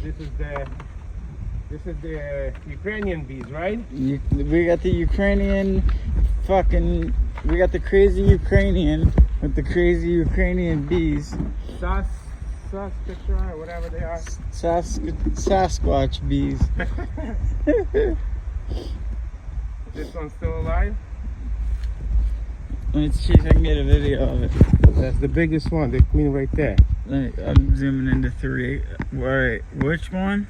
This is the Ukrainian bees, right? We got the Ukrainian fucking. We got the crazy Ukrainian with the crazy Ukrainian bees. Saskatchewan, whatever they are. Sasquatch bees. This one's still alive? Let me see if I can get a video of it. That's the biggest one, the queen right there. I'm zooming into 3. Alright, which one?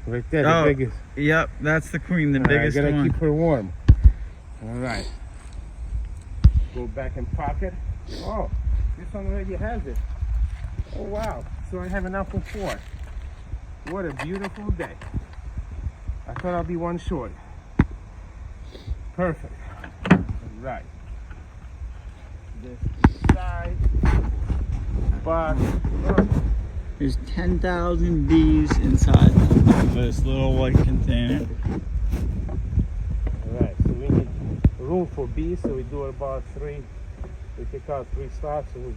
Right there, the biggest. Yep, that's the queen, the biggest one. I gotta one. keep her warm. Alright. Go back and pocket. Oh, this one already has it. Oh wow, so I have enough for 4. What a beautiful day. I thought I'll be one short. Perfect. Right. This side. But there's 10,000 bees inside this little white container. Alright, so we need room for bees, so we do about 3. We take out 3 slots, so we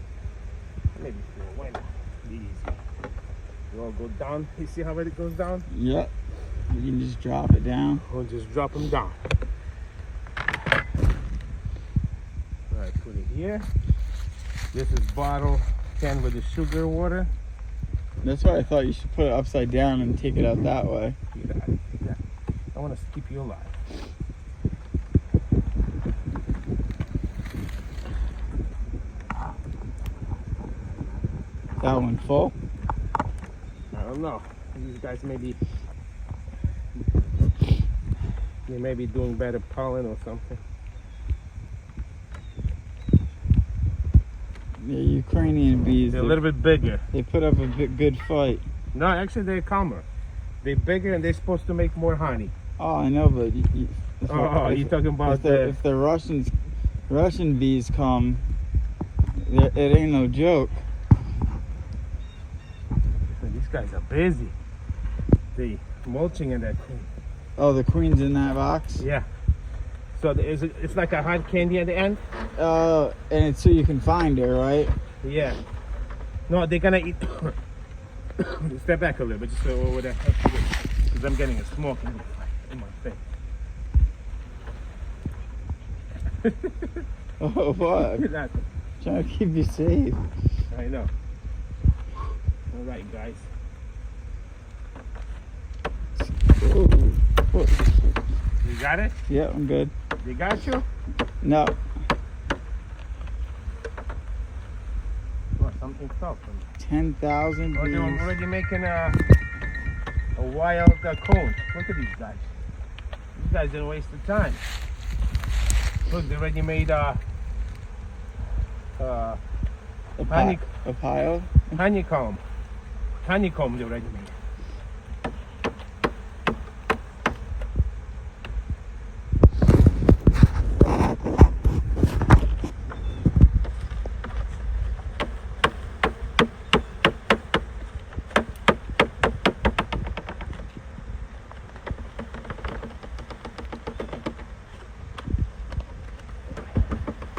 maybe 4. Why not? Be easy. You all go down. You see how it goes down? Yep. You can just drop it down. We'll just drop them down. Alright, put it here. This is bottle 10 with the sugar water. That's why I thought you should put it upside down and take it out that way. You got it. You got it. I want to keep you alive. That one full? I don't know. These guys may be doing better pollen or something. The Ukrainian bees. They're a little bit bigger. They put up a good fight. No, actually they're calmer. They're bigger and they're supposed to make more honey. Oh, I know, but you're talking about if the Russian bees come, it ain't no joke. These guys are busy. They mulching in that queen. Oh, the queen's in that box? Yeah. So it's like a hard candy at the end? And it's so you can find her, right? Yeah. No, they're gonna eat. Step back a little bit, just over there. Because I'm getting a smoke in my face. Oh, what? Nothing. Trying to keep you safe. I know. All right, guys. Ooh. You got it? Yeah, I'm good. They got you? No. Oh, something fell from 10,000 bees. Oh, they're already making a wild cone. Look at these guys. These guys didn't waste the time. Look, they already made a pile? honeycomb. Honeycomb they already made.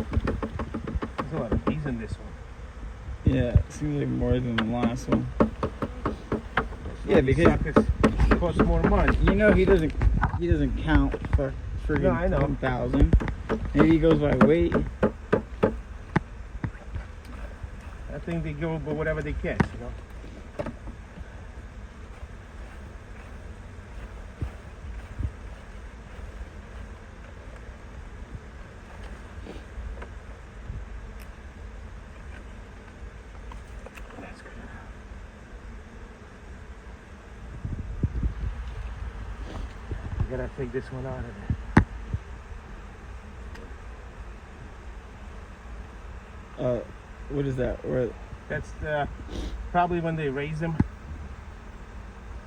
There's a lot of bees in this one. Yeah, it seems like more than the last one. Yeah, These because suckers cost more money. you know he doesn't count for friggin' No, I know. 10,000. Maybe he goes by weight. I think they go by whatever they catch, you know. That's good. You gotta take this one out of there. What is that? Where? That's probably when they raise them.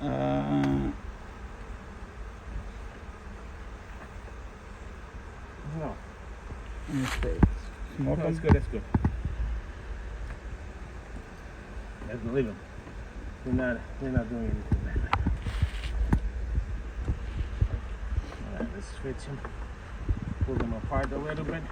Uh, No. let me see. Smoke No, that's 'em? good, that's good. Let's leave them. They're not doing anything bad right now. Alright, let's switch them. Pull them apart a little bit.